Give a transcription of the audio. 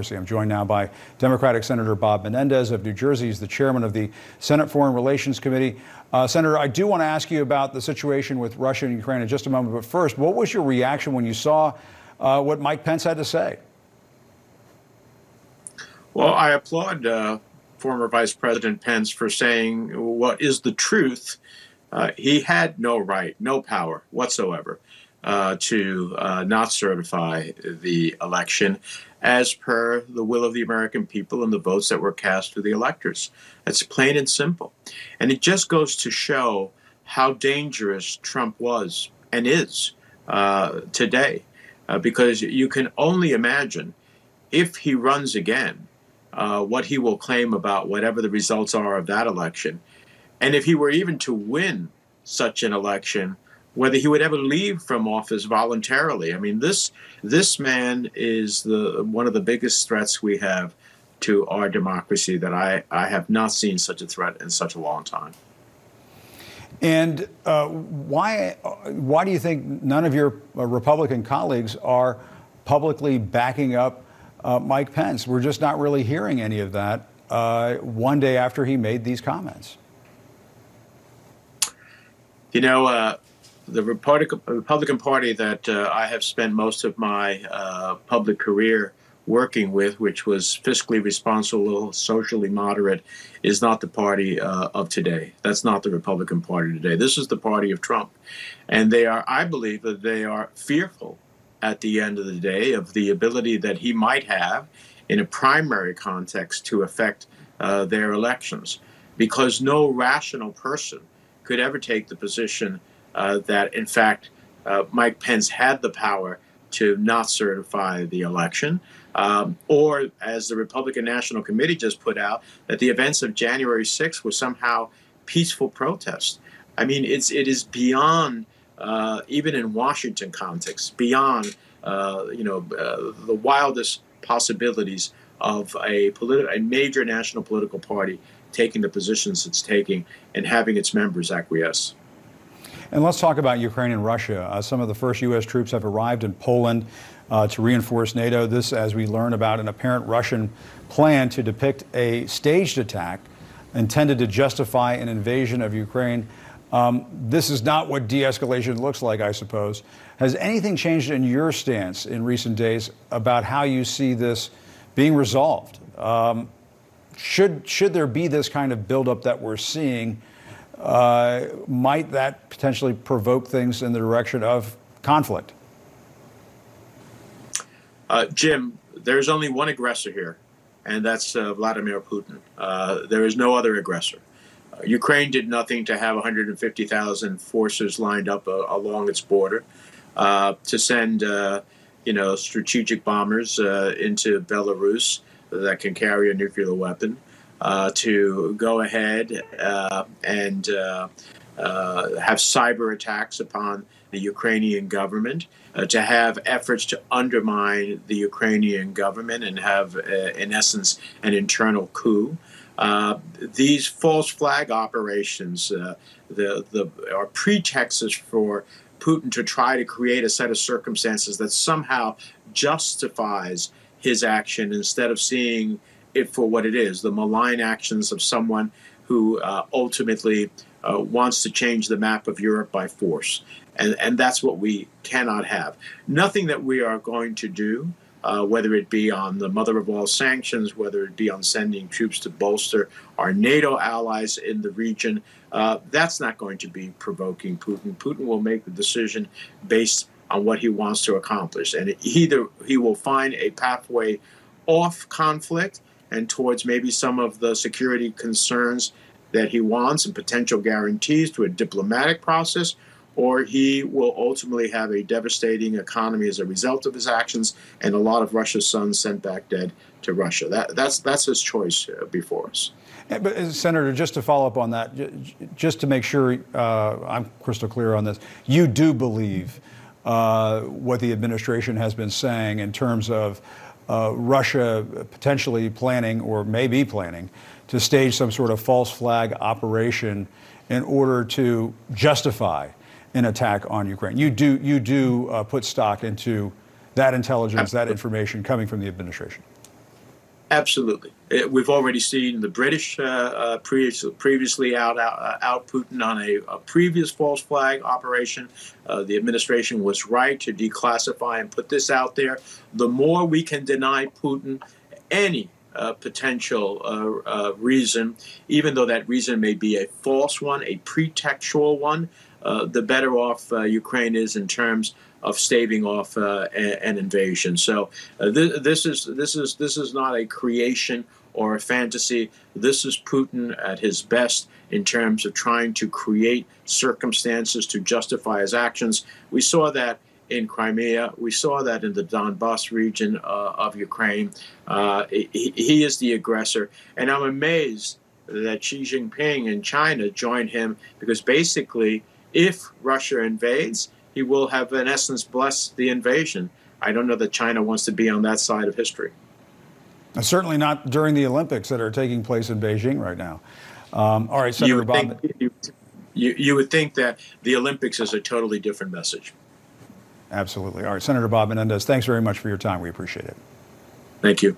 I'm joined now by Democratic Senator Bob Menendez of New Jersey. He's the chairman of the Senate Foreign Relations Committee. Senator, I do want to ask you about the situation with Russia and Ukraine in just a moment. But first, what was your reaction when you saw what Mike Pence had to say? Well, I applaud former Vice President Pence for saying what is the truth. He had no right, no power whatsoever to not certify the election as per the will of the American people and the votes that were cast through the electors. That's plain and simple. And it just goes to show how dangerous Trump was and is today, because you can only imagine if he runs again, what he will claim about whatever the results are of that election. And if he were even to win such an election, whether he would ever leave from office voluntarily. I mean, this man is one of the biggest threats we have to our democracy that I have not seen such a threat in such a long time. And why do you think none of your Republican colleagues are publicly backing up Mike Pence? We're just not really hearing any of that one day after he made these comments. You know, the Republican Party that I have spent most of my public career working with, which was fiscally responsible, socially moderate, is not the party of today. That's not the Republican Party today. This is the party of Trump. And they are, I believe that they are fearful at the end of the day of the ability that he might have in a primary context to affect their elections, because no rational person could ever take the position that, in fact, Mike Pence had the power to not certify the election, or, as the Republican National Committee just put out, that the events of January 6th were somehow peaceful protests. I mean, it is beyond, even in Washington context, beyond the wildest possibilities of a major national political party taking the positions it's taking and having its members acquiesce. And let's talk about Ukraine and Russia. Some of the first U.S. troops have arrived in Poland to reinforce NATO. This, as we learn about an apparent Russian plan to depict a staged attack intended to justify an invasion of Ukraine. This is not what de-escalation looks like, I suppose. Has anything changed in your stance in recent days about how you see this being resolved? Should there be this kind of buildup that we're seeing? Might that potentially provoke things in the direction of conflict? Jim, there's only one aggressor here, and that's Vladimir Putin. There is no other aggressor. Ukraine did nothing to have 150,000 forces lined up along its border to send, strategic bombers into Belarus that can carry a nuclear weapon. To go ahead and have cyber attacks upon the Ukrainian government, to have efforts to undermine the Ukrainian government and have, in essence, an internal coup. These false flag operations are pretexts for Putin to try to create a set of circumstances that somehow justifies his action instead of seeing it for what it is, the malign actions of someone who ultimately wants to change the map of Europe by force. And that's what we cannot have. Nothing that we are going to do, whether it be on the mother of all sanctions, whether it be on sending troops to bolster our NATO allies in the region, that's not going to be provoking Putin. Putin will make the decision based on what he wants to accomplish. And either he will find a pathway off conflict and towards maybe some of the security concerns that he wants and potential guarantees to a diplomatic process, or he will ultimately have a devastating economy as a result of his actions and a lot of Russia's sons sent back dead to Russia. That's his choice before us. But Senator, just to follow up on that, just to make sure I'm crystal clear on this, you do believe what the administration has been saying in terms of Russia potentially planning or maybe planning to stage some sort of false flag operation in order to justify an attack on Ukraine. You do put stock into that intelligence, that information coming from the administration. Absolutely. We've already seen the British previously out Putin on a previous false flag operation. The administration was right to declassify and put this out there. The more we can deny Putin any potential reason, even though that reason may be a false one, a pretextual one, the better off Ukraine is in terms of staving off an invasion. So this is not a creation or a fantasy. This is Putin at his best in terms of trying to create circumstances to justify his actions. We saw that in Crimea. We saw that in the Donbas region of Ukraine. He is the aggressor, and I'm amazed that Xi Jinping in China joined him, because basically, if Russia invades, he will have, in essence, blessed the invasion. I don't know that China wants to be on that side of history. Certainly not during the Olympics that are taking place in Beijing right now. All right, Senator Bob. You would think that the Olympics is a totally different message. Absolutely. All right, Senator Bob Menendez, thanks very much for your time. We appreciate it. Thank you.